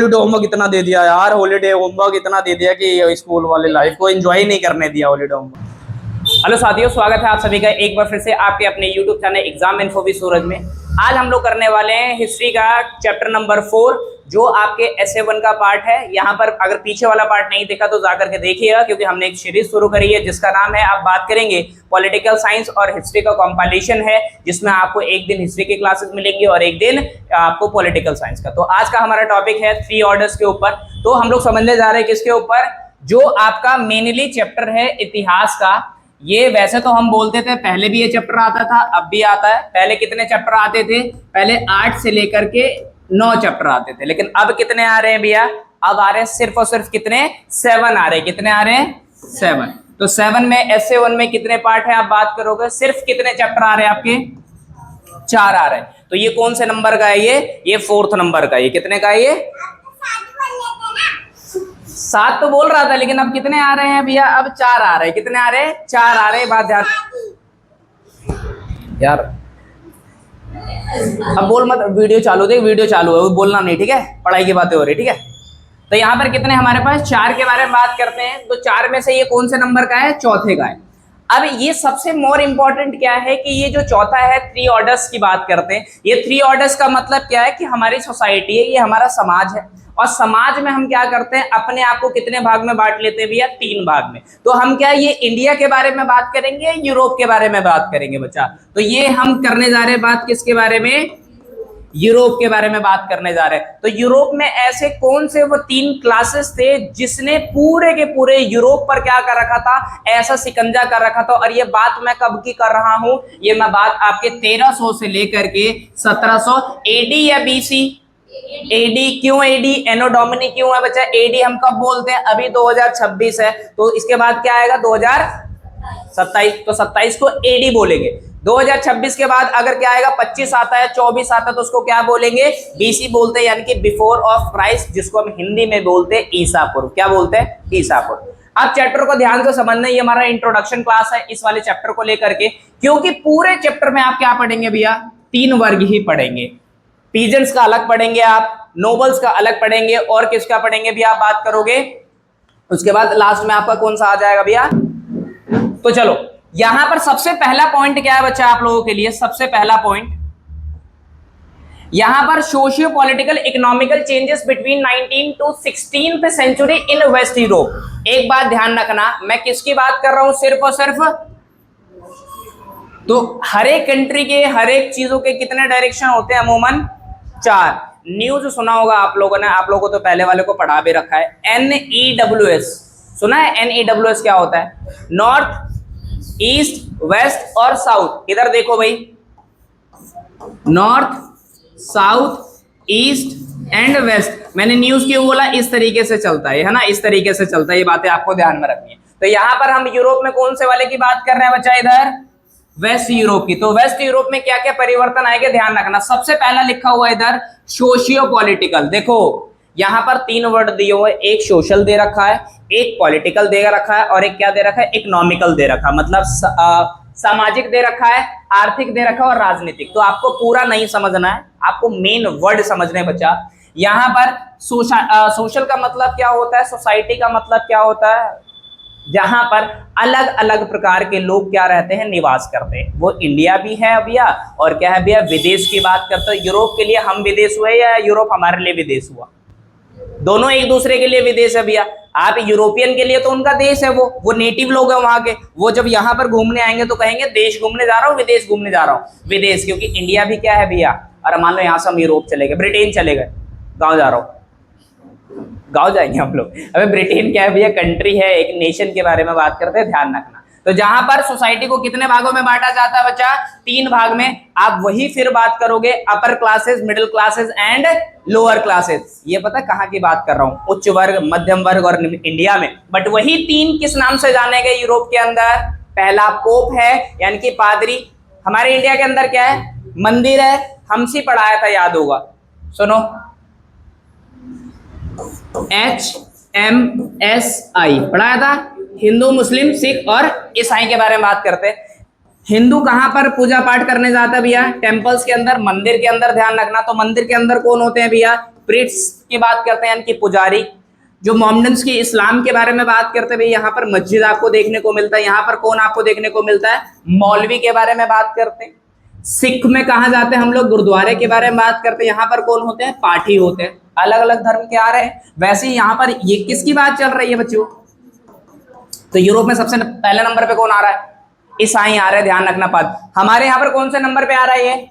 Holiday homework इतना दे दिया यार, हॉलीडे होमवर्क इतना दे दिया कि स्कूल वाले लाइफ को एंजॉय नहीं करने दिया हॉलीडे होमवर्क। हेलो साथियों, स्वागत है आप सभी का एक बार फिर से आपके अपने YouTube channel exam info with Suraj में। आज हम लोग करने वाले हैं हिस्ट्री का चैप्टर नंबर 4, जो आपके एसए 1 का पार्ट है। यहाँ पर अगर पीछे वाला पार्ट नहीं देखा तो जाकर के देखिएगा, क्योंकि हमने एक सीरीज शुरू करी है जिसका नाम है, आप बात करेंगे पॉलिटिकल साइंस और हिस्ट्री का कॉम्पाइलेशन है, जिसमें आपको एक दिन हिस्ट्री की क्लासेस मिलेंगी और एक दिन आपको पॉलिटिकल साइंस का। तो आज का हमारा टॉपिक है 3 ऑर्डर्स के ऊपर। तो हम लोग समझने जा रहे हैं किसके ऊपर, जो आपका मेनली चैप्टर है इतिहास का। ये वैसे तो हम बोलते थे पहले भी ये चैप्टर आता था, अब भी आता है। पहले कितने चैप्टर आते थे? पहले 8 से लेकर के 9 चैप्टर आते थे, लेकिन अब कितने आ रहे हैं भैया? अब आ रहे हैं सिर्फ और सिर्फ कितने? 7 आ रहे हैं। कितने आ रहे हैं? 7। तो 7 में एसए 1 में कितने पार्ट है आप बात करोगे? सिर्फ कितने चैप्टर आ रहे हैं आपके? 4 आ रहे हैं। तो ये कौन से नंबर का है? ये 4th नंबर का है। ये कितने का है? ये 7 तो बोल रहा था, लेकिन अब कितने आ रहे हैं भैया? अब 4 आ रहे हैं। कितने आ रहे हैं? 4 आ रहे हैं। बात ध्यान यार, अब बोल मत, वीडियो चालू देख, वीडियो चालू है, वो बोलना नहीं, ठीक है? पढ़ाई की बातें हो रही, ठीक है? तो यहाँ पर कितने हमारे पास? 4 के बारे में बात करते हैं। तो 4 में से ये कौन से नंबर का है? चौथे का है। अब ये सबसे मोर इंपॉर्टेंट क्या है कि ये जो चौथा है, 3 ऑर्डर्स की बात करते हैं। ये 3 ऑर्डर्स का मतलब क्या है कि हमारी सोसाइटी है, ये हमारा समाज है, और समाज में हम क्या करते हैं, अपने आप को कितने भाग में बांट लेते हैं भैया? 3 भाग में। तो हम क्या ये इंडिया के बारे में बात करेंगे, यूरोप के बारे में बात करेंगे बच्चा? तो ये हम करने जा रहे हैं बात किसके बारे में? यूरोप के बारे में बात करने जा रहे हैं। तो यूरोप में ऐसे कौन से वो 3 क्लासेस थे जिसने पूरे के पूरे यूरोप पर क्या कर रखा था? ऐसा शिकंजा कर रखा था। और ये बात मैं कब की कर रहा हूं? ये मैं बात आपके 1300 से लेकर के 1700 एडी या बीसी। एडी क्यों? एडी एनो डोमिनी क्यों है बच्चा? एडी हम कब बोलते हैं? अभी 2026 है, तो इसके बाद क्या आएगा? 2027। तो 27 को एडी बोलेंगे। 2026 के बाद अगर क्या आएगा? 25 आता है, 24 आता है, तो उसको क्या बोलेंगे? बीसी बोलते हैं, यानी कि बिफोर ऑफ क्राइस्ट, जिसको हम हिंदी में बोलते हैं ईसा पूर्व। क्या बोलते हैं? ईसा पूर्व। अब चैप्टर को ध्यान से समझना, ये हमारा इंट्रोडक्शन क्लास है इस वाले चैप्टर को लेकर के, क्योंकि पूरे चैप्टर में आप क्या पढ़ेंगे भैया? 3 वर्ग ही पढ़ेंगे। पीजेंट्स का अलग पढ़ेंगे आप, नोबल्स का अलग पढ़ेंगे, और किसका पढ़ेंगे भैया आप बात करोगे? उसके बाद लास्ट में आपका कौन सा आ जाएगा भैया? तो चलो, यहां पर सबसे पहला पॉइंट क्या है बच्चा आप लोगों के लिए? सबसे पहला पॉइंट यहां पर socio political economical changes between 19th to 16th century in west Europe. एक बात ध्यान रखना, मैं किसकी बात कर रहा हूं? सिर्फ और सिर्फ, तो हर एक कंट्री के हर एक चीजों के कितने डायरेक्शन होते हैं? अमूमन 4। न्यूज सुना होगा आप लोगों ने, आप लोगों को तो पहले वाले को पढ़ा भी रखा है। NEWS सुना है? NEWS क्या होता है? नॉर्थ, ईस्ट, वेस्ट और साउथ। इधर देखो भाई, north, south, east and west. मैंने न्यूज क्यों बोला? इस तरीके से चलता है ना, इस तरीके से चलता है। ये बातें आपको ध्यान में रखनी है। तो यहां पर हम यूरोप में कौन से वाले की बात कर रहे हैं बच्चा? इधर वेस्ट यूरोप की। तो वेस्ट यूरोप में क्या क्या परिवर्तन आएंगे ध्यान रखना। सबसे पहला लिखा हुआ इधर सोशियो पॉलिटिकल। देखो यहां पर 3 वर्ड दिए हुए, एक सोशल दे रखा है, एक पॉलिटिकल दे रखा है, और एक क्या दे रखा है? इकोनॉमिकल दे रखा है। मतलब सामाजिक दे रखा है, आर्थिक दे रखा है और राजनीतिक। तो आपको पूरा नहीं समझना है, आपको मेन वर्ड समझने बच्चा। यहां पर सोशल का मतलब क्या होता है? सोसाइटी का मतलब क्या होता है? जहां पर अलग अलग प्रकार के लोग क्या रहते हैं? निवास करते हैं। वो इंडिया भी है भैया, और क्या है भैया? विदेश की बात करते हैं। यूरोप के लिए हम विदेश हुए या यूरोप हमारे लिए विदेश हुआ? दोनों एक दूसरे के लिए विदेश है भैया। आप यूरोपियन के लिए तो उनका देश है, वो नेटिव लोग हैं वहां के। वो जब यहाँ पर घूमने आएंगे तो कहेंगे देश घूमने जा रहा हूँ, विदेश घूमने जा रहा हूँ। विदेश, क्योंकि इंडिया भी क्या है भैया? और मान लो यहाँ से हम यूरोप चले गए, ब्रिटेन चले गए, गाँव जा रहा हूँ, गाँव जाएंगे हम लोग। अबे ब्रिटेन क्या है भैया? कंट्री है, एक नेशन के बारे में बात करते हैं, ध्यान रखना। तो जहां पर सोसाइटी को कितने भागों में बांटा जाता है बच्चा? 3 भाग में। आप वही फिर बात करोगे upper classes, middle classes and lower classes. ये पता है कहां की बात कर रहा हूं? उच्च वर्ग, मध्यम वर्ग और इंडिया में। बट वही 3 किस नाम से जाने गए यूरोप के अंदर? पहला पोप है, यानी कि पादरी। हमारे इंडिया के अंदर क्या है? मंदिर है, हमसे पढ़ाया था, याद होगा, सुनो, HMSI पढ़ाया था। हिंदू, मुस्लिम, सिख और ईसाई के बारे में बात करते हैं। हिंदू कहां पर पूजा पाठ करने जाता है भैया? टेम्पल्स के अंदर, मंदिर के अंदर। ध्यान रखना, तो मंदिर के अंदर कौन होते हैं भैया? प्रीट्स की बात करते हैं यानी कि पुजारी। जो मोहम्मडन्स की इस्लाम के बारे में बात करते हैं भाई यहाँ पर मस्जिद आपको देखने को मिलता है। यहाँ पर कौन आपको देखने को मिलता है? मौलवी के बारे में बात करते हैं। सिख में कहा जाते हैं हम लोग, गुरुद्वारे के बारे में बात करते हैं। यहाँ पर कौन होते हैं? पाठी होते हैं। अलग अलग धर्म के आ रहे हैं। वैसे ही यहाँ पर ये किसकी बात चल रही है बच्चों? तो यूरोप में सबसे पहले नंबर पे कौन आ रहा है? ईसाई आ रहे हैं, ध्यान रखना पात। हमारे यहाँ पर कौन से नंबर पे आ रहा है? ये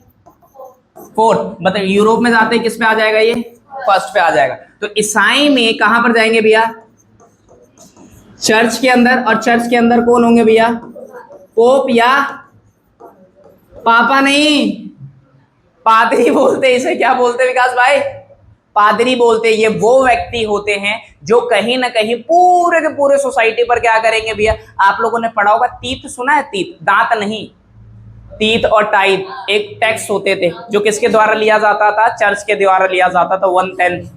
4th। मतलब यूरोप में जाते हैं किस पे आ जाएगा? ये 1st पे आ जाएगा। तो ईसाई में कहां पर जाएंगे भैया? चर्च के अंदर। और चर्च के अंदर कौन होंगे भैया? पोप या पापा? नहीं, पादरी बोलते हैं इसे। क्या बोलते हैं विकास भाई? पादरी बोलते हैं। ये वो व्यक्ति होते हैं जो कहीं ना कहीं पूरे के पूरे सोसाइटी पर क्या करेंगे भैया? आप लोगों ने पढ़ा होगा, तीत सुना है? तीत, दांत नहीं, तीत और टाइट एक टैक्स होते थे जो किसके द्वारा लिया जाता था? चर्च के द्वारा लिया जाता था। 1/10।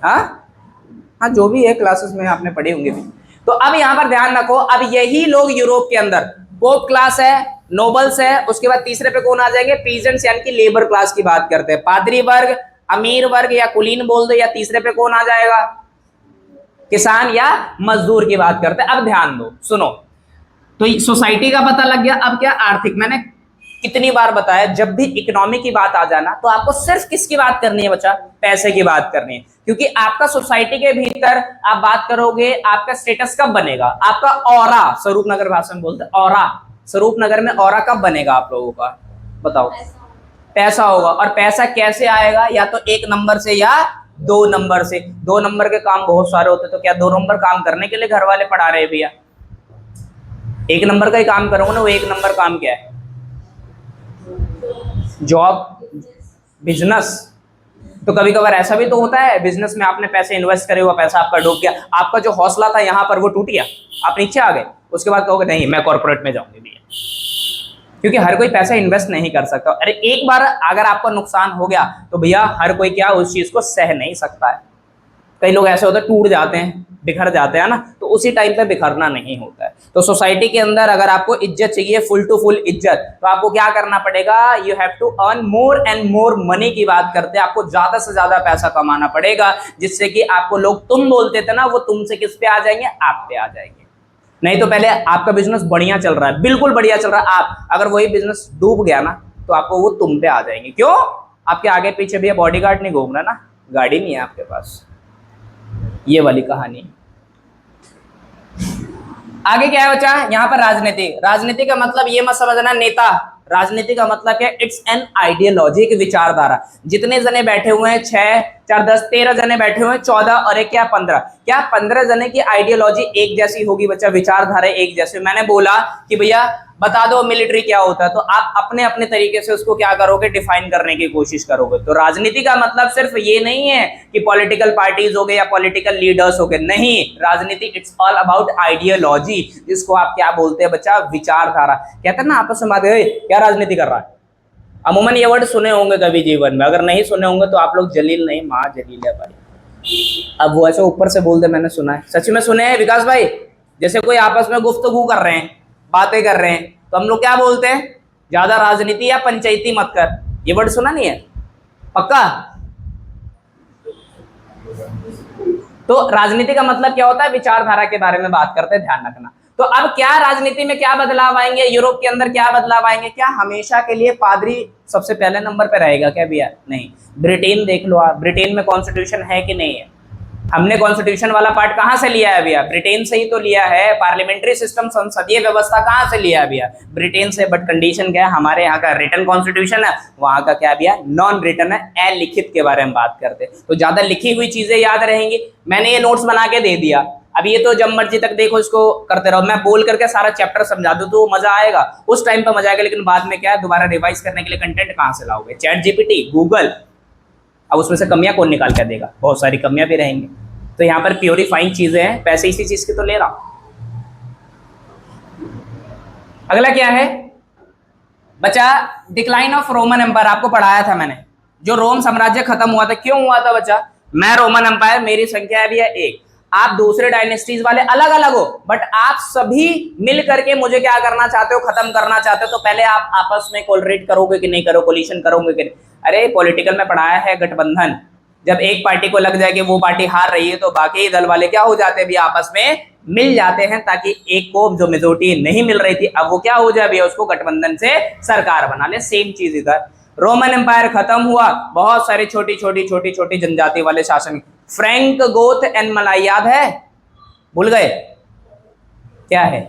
हाँ, जो भी है क्लासेस में आपने पढ़े होंगे भी। तो अब यहां पर ध्यान रखो, अब यही लोग यूरोप के अंदर पोप क्लास है, नोबल्स है, उसके बाद तीसरे पे कौन आ जाएंगे? पीजेंट्स यानी कि लेबर क्लास की बात करते हैं। पादरी वर्ग, अमीर वर्ग या कुलीन बोल दो, या तीसरे पे कौन आ जाएगा? किसान या मजदूर की बात करते हैं। अब ध्यान दो, सुनो। तो सोसाइटी का पता लग गया। अब क्या? आर्थिक। मैंने कितनी बार बताया, जब भी इकोनॉमी की बात आ जाना तो आपको सिर्फ किसकी बात करनी है बच्चा? पैसे की बात करनी है। क्योंकि आपका सोसाइटी के भीतर आप बात करोगे, आपका स्टेटस कब बनेगा? आपका ऑरा, स्वरूप नगर भाषा में बोलते हैं ऑरा। स्वरूप नगर में ऑरा कब बनेगा आप लोगों का? बताओ। पैसा होगा। और पैसा कैसे आएगा? या तो 1 नंबर से या 2 नंबर से। 2 नंबर के काम बहुत सारे होते, तो क्या 2 नंबर काम करने के लिए घर वाले पढ़ा रहे भैया? 1 नंबर का ही काम करोगे ना। वो 1 नंबर काम क्या है? Job, business. तो कभी कभार ऐसा भी तो होता है, बिजनेस में आपने पैसे इन्वेस्ट करे हुआ, पैसा आपका डूब गया, आपका जो हौसला था यहाँ पर वो टूट गया, आप नीचे आ गए। उसके बाद कहोगे नहीं मैं कॉर्पोरेट में जाऊंगी भैया। क्योंकि हर कोई पैसा इन्वेस्ट नहीं कर सकता। अरे एक बार अगर आपका नुकसान हो गया तो भैया हर कोई क्या उस चीज को सह नहीं सकता है। कई लोग ऐसे होते हैं टूट जाते हैं, बिखर जाते हैं ना, तो उसी टाइम पे बिखरना नहीं होता है। तो सोसाइटी के अंदर अगर आपको इज्जत चाहिए, फुल टू फुल इज्जत, तो आपको क्या करना पड़ेगा? You have to earn more and more money की बात करते हैं। आपको ज्यादा से ज्यादा पैसा कमाना पड़ेगा, जिससे कि आपको लोग तुम बोलते थे ना, वो तुमसे किस पे आ जाएंगे? आप पे आ जाएंगे। नहीं तो पहले आपका बिजनेस बढ़िया चल रहा है, बिल्कुल बढ़िया चल रहा है, आप अगर वही बिजनेस डूब गया ना तो आपको वो तुम पे आ जाएंगे। क्यों? आपके आगे पीछे भी बॉडीगार्ड नहीं घूम रहा ना, गाड़ी नहीं है आपके पास। ये वाली कहानी। आगे क्या है बच्चा? यहाँ पर राजनीति। राजनीति का मतलब ये मत समझना नेता। राजनीति का मतलब है इट्स एन आइडियोलॉजी, की विचारधारा। जितने जने बैठे हुए हैं, 6, 4, 10, 13 जने बैठे हुए हैं, 14 और एक क्या 15, क्या 15 जने की आइडियोलॉजी एक जैसी होगी बच्चा, विचारधारा एक जैसी। मैंने बोला कि भैया बता दो मिलिट्री क्या होता है, तो आप अपने अपने तरीके से उसको क्या करोगे? डिफाइन करने की कोशिश करोगे। तो राजनीति का मतलब सिर्फ ये नहीं है कि पॉलिटिकल पार्टीज हो गए या पॉलिटिकल लीडर्स हो गए, नहीं। राजनीति इट्स ऑल अबाउट आइडियोलॉजी, जिसको आप क्या बोलते हैं बच्चा? विचारधारा। कहते हैं ना आपस में बात, क्या राजनीति कर रहा है। अमूमन ये वर्ड सुने होंगे कभी जीवन में, अगर नहीं सुने होंगे तो आप लोग जलील नहीं, माँ जलील है भाई। अब वो ऐसे ऊपर से बोलते मैंने सुना है, सच में सुने हैं विकास भाई? जैसे कोई आपस में गुफ्तगू कर रहे हैं, बातें कर रहे हैं, तो हम लोग क्या बोलते हैं? ज्यादा राजनीति या पंचायती मत कर। ये वर्ड सुना नहीं है? पक्का? तो राजनीति का मतलब क्या होता है? विचारधारा के बारे में बात करते हैं, ध्यान रखना। तो अब क्या राजनीति में क्या बदलाव आएंगे? यूरोप के अंदर क्या बदलाव आएंगे? क्या हमेशा के लिए पादरी सबसे पहले नंबर पे रहेगा क्या भैया? नहीं। ब्रिटेन देख लो आप, ब्रिटेन में कॉन्स्टिट्यूशन है कि नहीं है? हमने कॉन्स्टिट्यूशन वाला पार्ट कहां से लिया है भैया? ब्रिटेन से ही तो लिया है। पार्लियामेंट्री सिस्टम, संसदीय व्यवस्था कहां से लिया है भैया? ब्रिटेन से। बट कंडीशन क्या है? हमारे यहाँ का रिटन कॉन्स्टिट्यूशन है, वहां का क्या भैया? नॉन रिटन है, अलिखित के बारे में बात करते। तो ज्यादा लिखी हुई चीजें याद रहेंगी। मैंने ये नोट्स बना के दे दिया, अब ये तो जब मर्जी तक देखो इसको करते रहो। मैं बोल करके सारा चैप्टर समझा दूं तो मजा आएगा, उस टाइम पर मजा आएगा, लेकिन बाद में क्या है? दोबारा रिवाइज करने के लिए कंटेंट कहां से लाओगे? Chat GPT, Google. अब उसमें से कमियां कौन निकाल कर देगा? बहुत सारी कमियां भी रहेंगी। तो यहाँ पर प्योरीफाइंग चीजें हैं, पैसे इसी चीज की तो ले रहा हूं। अगला क्या है बच्चा? Decline of Roman empire. आपको पढ़ाया था मैंने, जो रोम साम्राज्य खत्म हुआ था, क्यों हुआ था बच्चा? मैं रोमन एम्पायर, मेरी संख्या है भैया 1, आप दूसरे डायनेस्टीज वाले अलग अलग हो, बट आप सभी मिल करके मुझे क्या करना चाहते हो? खत्म करना चाहते हो। तो पहले आप आपस में कोलरेट करोगे कि नहीं करो? कोलिशन करोगे कि नहीं? अरे पॉलिटिकल में पढ़ाया है गठबंधन, जब एक पार्टी को लग जाए कि वो पार्टी हार रही है तो बाकी दल वाले क्या हो जाते हैं भैया, आपस में मिल जाते हैं ताकि एक को जो मेजोरिटी नहीं मिल रही थी अब वो क्या हो जाए भैया, उसको गठबंधन से सरकार बना ले। सेम चीज इधर, रोमन एम्पायर खत्म हुआ, बहुत सारे छोटी छोटी जनजाति वाले शासन, फ्रैंक गोथ एंड मलाई याद है, भूल गए क्या है?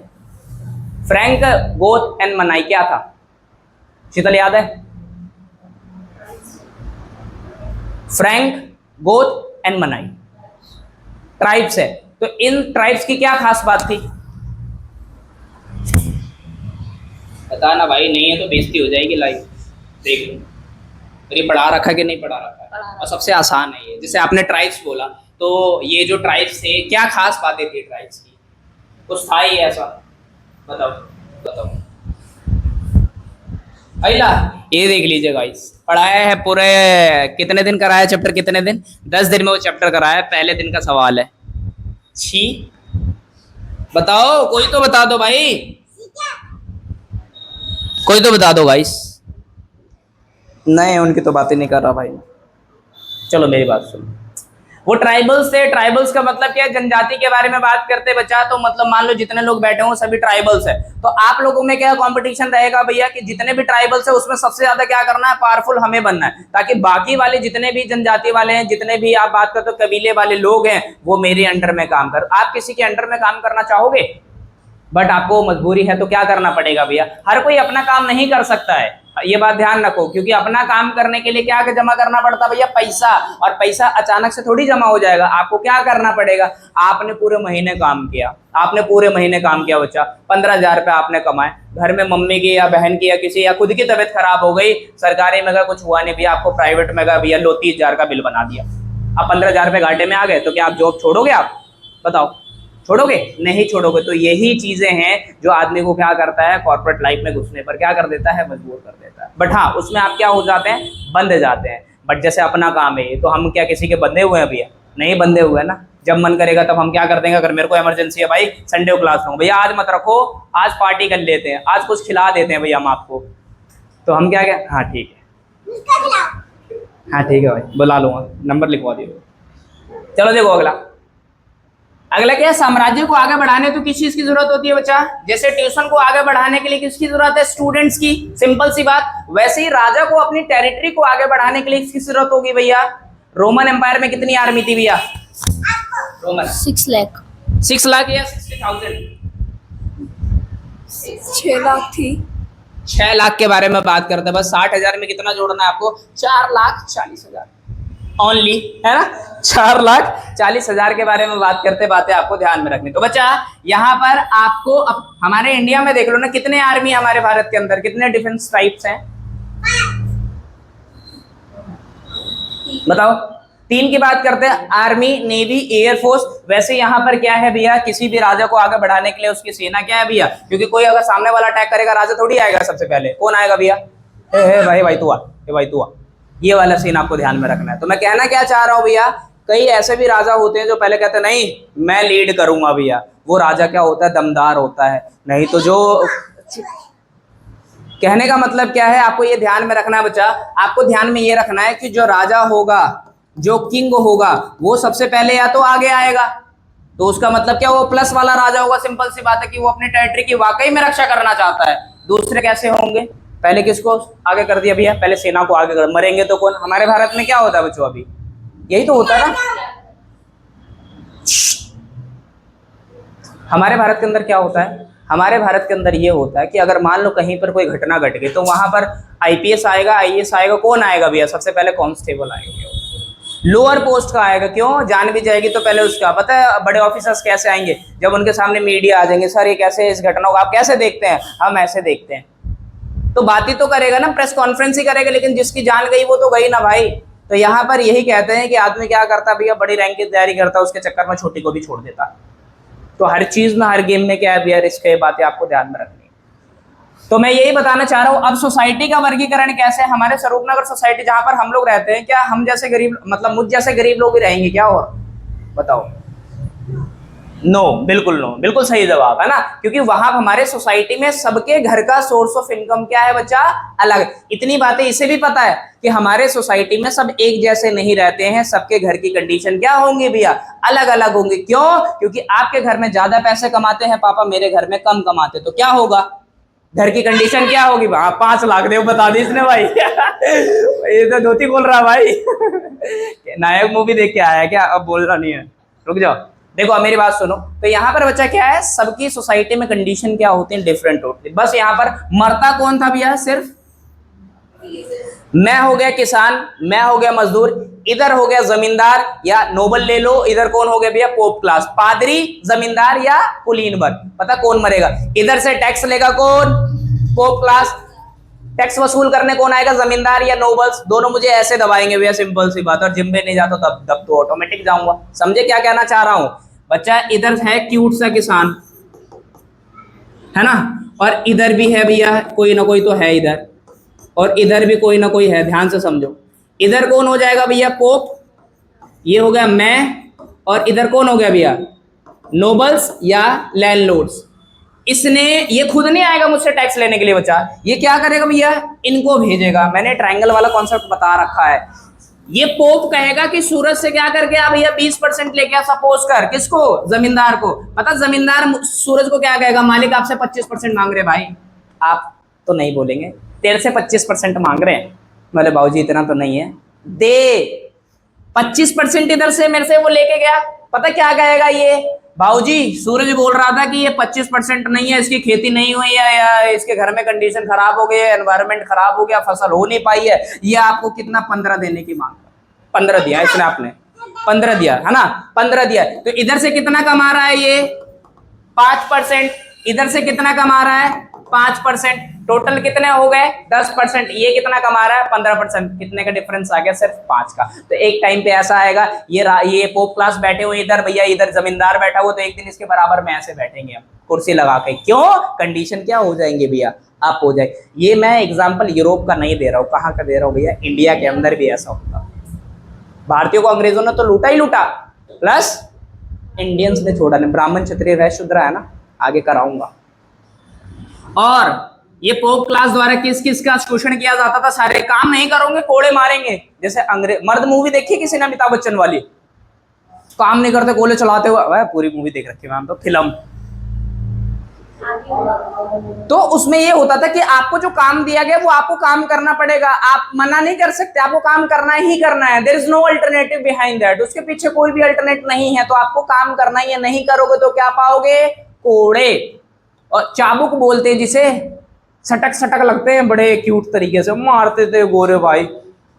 फ्रैंक गोथ एंड मनाई क्या था? शीतल याद है? फ्रैंक गोथ एंड मनाई ट्राइब्स है, तो इन ट्राइब्स की क्या खास बात थी? बता ना भाई, नहीं है तो बेइज्जती हो जाएगी लाइव, देख लो। तो ये पढ़ा रखा कि नहीं पढ़ा रखा है? और सबसे आसान है ये, जैसे आपने ट्राइब्स बोला तो ये जो ट्राइब्स थे क्या खास बातें थी ट्राइब्स की, कुछ था ही ऐसा, बताओ बताओ। अहिला ये देख लीजिए गाइस, पढ़ाया है पूरे कितने दिन कराया चैप्टर, कितने दिन? 10 दिन में वो चैप्टर कराया। पहले दिन का सवाल है, छी बताओ, कोई तो बता दो भाई, कोई तो बता दो गाइस। नहीं उनकी तो बातें नहीं कर रहा भाई। चलो मेरी बात सुनो, वो ट्राइबल्स थे, ट्राइबल्स का मतलब क्या है? जनजाति के बारे में बात करते बच्चा, तो मतलब मान लो जितने लोग बैठे हों सभी ट्राइबल्स है, तो आप लोगों में क्या कंपटीशन रहेगा भैया कि जितने भी ट्राइबल्स है उसमें सबसे ज्यादा क्या करना है, पावरफुल हमें बनना है, ताकि बाकी वाले जितने भी जनजाति वाले हैं, जितने भी आप बात करते हो कबीले वाले लोग हैं, वो मेरे अंडर में काम कर। आप किसी के अंडर में काम करना चाहोगे? बट आपको मजबूरी है तो क्या करना पड़ेगा भैया, हर कोई अपना काम नहीं कर सकता है, ये बात ध्यान रखो, क्योंकि अपना काम करने के लिए क्या जमा करना पड़ता है भैया, पैसा, और पैसा अचानक से थोड़ी जमा हो जाएगा। आपको क्या करना पड़ेगा, आपने पूरे महीने काम किया, आपने पूरे महीने काम किया बच्चा, 15,000 रुपये आपने कमाए, घर में मम्मी की या बहन की या किसी या खुद की तबीयत खराब हो गई, सरकारी में अगर कुछ हुआ नहीं भैया, आपको प्राइवेट में भैया लो 30,000 का बिल बना दिया, आप 15,000 रुपये घाटे में आ गए, तो क्या आप जॉब छोड़ोगे? आप बताओ छोड़ोगे? नहीं छोड़ोगे। तो यही चीजें हैं जो आदमी को क्या करता है, कॉर्पोरेट लाइफ में घुसने पर क्या कर देता है, मजबूर कर देता है। बट हाँ उसमें आप क्या हो जाते हैं, बंध जाते हैं। बट जैसे अपना काम है तो हम क्या किसी के बंधे हुए हैं भैया? नहीं बंधे हुए हैं ना, जब मन करेगा तब हम क्या कर देंगे। अगर मेरे को इमरजेंसी है भाई, संडे को क्लास लूंगा भैया, आज मत रखो, आज पार्टी कर लेते हैं, आज कुछ खिला देते हैं भैया हम आपको, तो हम क्या क्या, हाँ ठीक है, हाँ ठीक है भाई बुला लूंगा, नंबर लिखवा दियो। चलो देखो अगला, अगला क्या है, साम्राज्य को आगे बढ़ाने तो किस चीज की जरूरत होती है बच्चा? जैसे ट्यूशन को आगे बढ़ाने के लिए किसकी जरूरत है, स्टूडेंट्स की, सिंपल सी बात। वैसे ही राजा को अपनी टेरिटरी को आगे बढ़ाने के लिए किसकी जरूरत होगी भैया? रोमन एम्पायर में कितनी आर्मी थी भैया? रोमन 6 लाख 6 लाख या 60,000? 6 लाख थी। 6 लाख के बारे में बात करते हैं, बस 60,000 में कितना जोड़ना है आपको, 4,40,000 ओनली, है ना। 4,40,000 के बारे में बात करते, बातें आपको ध्यान में रखनी। तो बच्चा यहाँ पर आपको हमारे इंडिया में देख लो ना, कितने आर्मी हमारे भारत के अंदर, कितने डिफेंस टाइप्स हैं बताओ? 3 की बात करते हैं, आर्मी, नेवी, एयरफोर्स। वैसे यहाँ पर क्या है भैया, किसी भी राजा को आगे बढ़ाने के लिए उसकी सेना क्या है भैया, क्योंकि कोई अगर सामने वाला अटैक करेगा राजा थोड़ी आएगा सबसे पहले, कौन आएगा भैया? भाई तू आ, भाई तू आ, ये वाला सीन आपको ध्यान में रखना है। तो मैं कहना क्या चाह रहा हूँ भैया, कई ऐसे भी राजा होते हैं जो पहले कहते हैं नहीं मैं लीड करूंगा भैया, वो राजा क्या होता है, दमदार होता है। नहीं तो जो कहने का मतलब क्या है, आपको ये ध्यान में रखना है बच्चा, आपको ध्यान में ये रखना है कि जो राजा होगा, जो किंग होगा, वो सबसे पहले या तो आगे आएगा, तो उसका मतलब क्या, वो प्लस वाला राजा होगा। सिंपल सी बात है कि वो अपनी टेरिटरी की वाकई में रक्षा करना चाहता है। दूसरे कैसे होंगे, पहले किसको आगे कर दिया भैया, पहले सेना को आगे कर, मरेंगे तो कौन? हमारे भारत में क्या होता है बच्चों, अभी यही तो होता है ना। हमारे भारत के अंदर क्या होता है, हमारे भारत के अंदर ये होता है कि अगर मान लो कहीं पर कोई घटना घट गई तो वहां पर आईपीएस आएगा, आईएएस आएगा, कौन आएगा भैया? सबसे पहले कांस्टेबल आएंगे, लोअर पोस्ट का आएगा। क्यों? जान भी जाएगी तो पहले उसका पता है। बड़े ऑफिसर्स कैसे आएंगे, जब उनके सामने मीडिया आ जाएंगे, सर ये कैसे, इस घटना को आप कैसे देखते हैं? हम ऐसे देखते हैं, तो बात ही तो करेगा ना, प्रेस कॉन्फ्रेंस ही करेगा, लेकिन जिसकी जान गई वो तो गई ना भाई। तो यहाँ पर यही कहते हैं कि आदमी क्या करता है भैया, बड़ी रैंक की तैयारी करता है, उसके चक्कर में छोटी को भी छोड़ देता। तो हर चीज में, हर गेम में क्या है भैया, रिस्क है, बातें आपको ध्यान में रखनी है। तो मैं यही बताना चाह रहा हूँ। अब सोसाइटी का वर्गीकरण कैसे है, हमारे स्वरूपनगर सोसाइटी जहां पर हम लोग रहते हैं, क्या हम जैसे गरीब, मतलब मुझ जैसे गरीब लोग ही रहेंगे क्या? और बताओ, नो, बिल्कुल नो, बिल्कुल सही जवाब है ना, क्योंकि वहां हमारे सोसाइटी में सबके घर का सोर्स ऑफ इनकम क्या है बच्चा, अलग। इतनी बातें इसे भी पता है कि हमारे सोसाइटी में सब एक जैसे नहीं रहते हैं, सबके घर की कंडीशन क्या होंगी भैया, अलग अलग होंगी। क्यों? क्योंकि आपके घर में ज्यादा पैसे कमाते हैं पापा, मेरे घर में कम कमाते, तो क्या होगा, घर की कंडीशन क्या होगी। 5 लाख दे, बता दी इसने भाई। ये तो धोती बोल रहा भाई। नायक मूवी देख के आया क्या, अब बोल रहा नहीं है, रुक जाओ। देखो अब मेरी बात सुनो, तो यहाँ पर बच्चा क्या है, सबकी सोसाइटी में कंडीशन क्या होती है, डिफरेंट होती है। बस यहाँ पर मरता कौन था भैया, सिर्फ मैं हो गया किसान, मैं हो गया मजदूर, इधर हो गया जमींदार या नोबल ले लो, इधर कौन हो गया भैया, पोप क्लास, पादरी, जमींदार या कुलीन वर्ग। पता कौन मरेगा, इधर से टैक्स लेगा कौन, पोप क्लास, टैक्स वसूल करने कौन आएगा, जमींदार या नोबल्स। दोनों मुझे ऐसे दबाएंगे भैया, सिंपल सी बात। और जिम में नहीं जाता तब तो ऑटोमेटिक जाऊंगा। समझे क्या कहना चाह रहा हूं बच्चा, इधर है क्यूट सा किसान, है ना, और इधर भी है भैया कोई ना कोई तो है इधर, और इधर भी कोई ना कोई है, ध्यान से समझो। इधर कौन हो जाएगा भैया, पोप, ये हो गया मैं, और इधर कौन हो गया भैया, नोबल्स या लैंडलॉर्ड्स। इसने, ये खुद नहीं आएगा मुझसे टैक्स लेने के लिए बच्चा, ये क्या करेगा भैया, इनको भेजेगा। मैंने ट्रायंगल वाला कॉन्सेप्ट बता रखा है। ये पोप कहेगा कि सूरज से क्या करके आ भैया, 20% लेके आ, सपोज कर, किसको, जमींदार को। पता जमींदार सूरज को क्या कहेगा, मालिक आपसे 25% मांग रहे भाई। आप तो नहीं बोलेंगे, तेरे से 25% मांग रहे हैं, बोले बाबूजी इतना तो नहीं है, दे 25% इधर से मेरे से वो लेके गया। पता क्या कहेगा ये, बाबूजी सूरज बोल रहा था कि ये 25% नहीं है, इसकी खेती नहीं हुई है, या इसके घर में कंडीशन खराब हो गई है, एनवायरनमेंट खराब हो गया, फसल हो नहीं पाई है, ये आपको कितना 15 देने की मांग, 15 दिया इसने, आपने 15 दिया है ना, 15 दिया। तो इधर से कितना कमा रहा है ये, 5%, इधर से कितना कमा रहा है, 5%, टोटल कितने हो गए, 10%। ये कितना कमा रहा है, 15%, कितने का डिफरेंस आ गया, सिर्फ 5 का। तो एक टाइम पे ऐसा आएगा, ये पोप क्लास बैठे हुए इधर भैया, इधर जमींदार बैठा हुआ, तो एक दिन इसके बराबर में ऐसे बैठेंगे हम कुर्सी लगा के। क्यों, कंडीशन क्या हो जाएंगे भैया, आप हो जाए। ये मैं एग्जाम्पल यूरोप का नहीं दे रहा हूँ, कहाँ का दे रहा हूँ भैया, इंडिया के अंदर भी ऐसा होता। भारतीयों को अंग्रेजों ने तो लूटा ही लूटा, प्लस इंडियंस ने छोड़ा नहीं। ब्राह्मण क्षत्रिय वैश्य शूद्र है ना, आगे कराऊंगा। और ये पोप क्लास द्वारा किस किस का शोषण किया जाता था, सारे काम नहीं करोगे कोड़े मारेंगे। जैसे अंग्रेज, मर्द मूवी देखी किसी ने, अमिताभ बच्चन वाली, काम नहीं करते गोले चलाते हुए, पूरी मूवी देख रखी मैम, तो फिल्म। तो उसमें ये होता था कि आपको जो काम दिया गया वो आपको काम करना पड़ेगा, आप मना नहीं कर सकते, आपको काम करना ही करना है। There is no alternative behind that, उसके पीछे कोई भी अल्टरनेट नहीं है, तो आपको काम करना ही है। नहीं करोगे तो क्या पाओगे, कोड़े। और चाबुक बोलते हैं जिसे, सटक सटक लगते हैं, बड़े क्यूट तरीके से मारते थे गोरे भाई।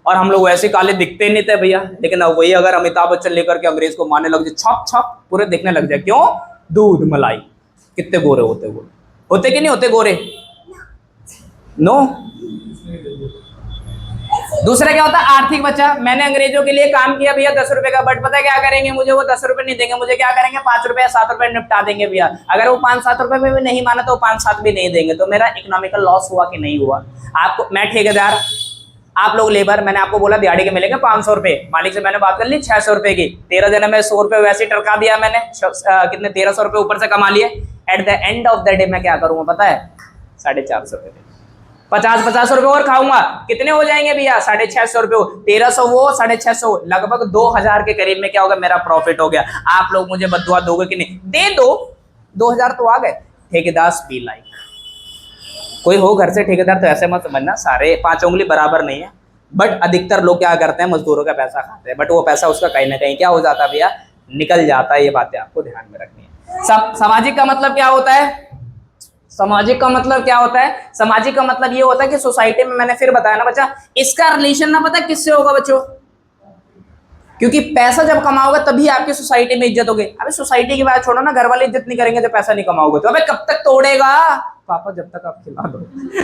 और हम लोग वैसे काले दिखते नहीं थे भैया, लेकिन अब वही अगर अमिताभ बच्चन लेकर के अंग्रेज को मारने लग जाए, छप छप पूरे दिखने लग जाए। क्यों, दूध मलाई, कितने गोरे होते वो, होते कि नहीं होते गोरे, नो। दूसरा क्या होता है, आर्थिक बच्चा। मैंने अंग्रेजों के लिए काम किया भैया 10 रुपए का, बट पता है क्या करेंगे, मुझे वो 10 रुपए नहीं देंगे, मुझे क्या करेंगे, 5 रुपए 7 रुपए निपटा देंगे भैया। अगर वो 5-7 रुपए में भी नहीं माना तो 5-7 भी नहीं देंगे। तो मेरा इकोनॉमिकल लॉस हुआ कि नहीं हुआ। आपको, मैं ठेकेदार, आप लोग लेबर, मैंने आपको बोला दिहाड़ी के मिलेंगे 500 रुपए, मालिक से मैंने बात कर ली 600 रुपए की, 13 दिन में 100 रुपए वैसे टरका दिया मैंने, कितने 1300 रुपए ऊपर से कमा लिए। At the end of the day मैं क्या करूंगा पता है, 450 रुपए, 50 रुपए और खाऊंगा, कितने हो जाएंगे भैया, 650 रुपए, 1300 वो 650, लगभग 2000 के करीब में क्या होगा, मेरा प्रॉफिट हो गया। आप लोग मुझे बदुआ दोगे कि नहीं, दे दो, 2000 तो आ गए। ठेकेदार बी लाइक, कोई हो घर से ठेकेदार तो ऐसे मत समझना, सारे 5 उंगली बराबर नहीं है, बट अधिकतर लोग क्या करते हैं, मजदूरों का पैसा खाते हैं, बट वो पैसा उसका कहीं ना कहीं क्या हो जाता है भैया, निकल जाता है। ये बातें आपको ध्यान में रखनी है। सामाजिक का मतलब क्या होता है, सामाजिक का मतलब क्या होता है, सामाजिक का मतलब ये होता है कि सोसाइटी में, मैंने फिर बताया ना बच्चा, इसका रिलेशन ना पता किससे होगा बच्चों, क्योंकि पैसा जब कमाओगे तभी आपकी सोसाइटी में इज्जत होगी। अबे सोसाइटी की बात छोड़ो ना, घर वाले इज्जत नहीं करेंगे जब पैसा नहीं कमाओगे तो। अबे कब तक तोड़ेगा पापा, जब तक आप खिला दो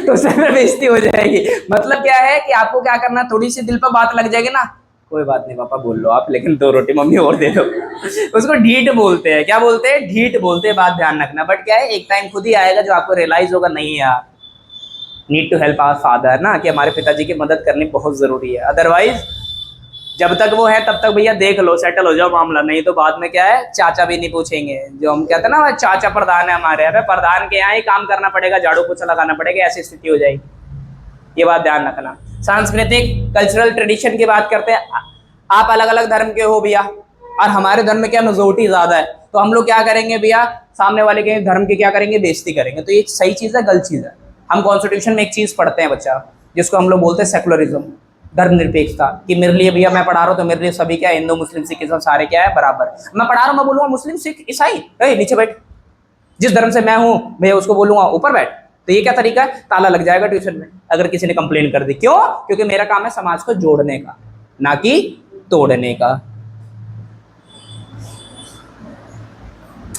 तो उससे बेइज्जती हो जाएगी। मतलब क्या है कि आपको क्या करना, थोड़ी सी दिल पर बात लग जाएगी ना, कोई बात नहीं पापा बोल लो आप, लेकिन 2 रोटी मम्मी और दे दो। उसको ढीठ बोलते हैं, क्या बोलते हैं, ढीठ बोलते हैं, बात ध्यान रखना। बट क्या है, एक टाइम खुद ही आएगा जो आपको रियलाइज होगा, नहीं यार, need to help our father ना, कि हमारे पिताजी की मदद करनी बहुत जरूरी है, अदरवाइज जब तक वो है तब तक भैया देख लो, सेटल हो जाओ मामला, नहीं तो बाद में क्या है, चाचा भी नहीं पूछेंगे। जो हम कहते हैं ना चाचा प्रधान है हमारे, अरे प्रधान के यहाँ ही काम करना पड़ेगा, झाड़ू पोछा लगाना पड़ेगा, ऐसी स्थिति हो जाएगी। ये बात ध्यान रखना। सांस्कृतिक कल्चरल ट्रेडिशन की बात करते हैं। आप अलग अलग धर्म के हो भैया, और हमारे धर्म में क्या मेजोरिटी ज्यादा है, तो हम लोग क्या करेंगे भैया, सामने वाले के धर्म की क्या करेंगे, बेइज्जती करेंगे। तो ये सही चीज है, गलत चीज है? हम कॉन्स्टिट्यूशन में एक चीज पढ़ते हैं बच्चा, जिसको हम लोग बोलते हैं सेकुलरिज्म, धर्मनिरपेक्षता, कि मेरे लिए भैया मैं पढ़ा रहा हूँ तो मेरे लिए सभी क्या है, हिंदू मुस्लिम सिख ईसाई सारे क्या है, बराबर। मैं पढ़ा रहा हूँ, मैं बोलूंगा मुस्लिम सिख ईसाई नीचे बैठ, जिस धर्म से मैं हूँ भैया उसको बोलूंगा ऊपर बैठ। तो ये क्या तरीका है, ताला लग जाएगा ट्यूशन में अगर किसी ने कंप्लेन कर दी। क्यों? क्योंकि मेरा काम है समाज को जोड़ने का, ना कि तोड़ने का।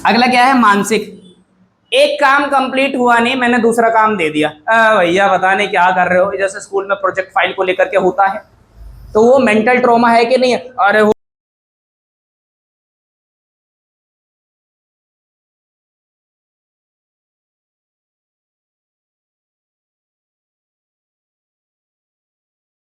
अगला क्या है, मानसिक। एक काम कंप्लीट हुआ नहीं, मैंने दूसरा काम दे दिया, भैया पता नहीं क्या कर रहे हो। जैसे स्कूल में प्रोजेक्ट फाइल को लेकर के होता है, तो वो मेंटल ट्रॉमा है कि नहीं है? अरे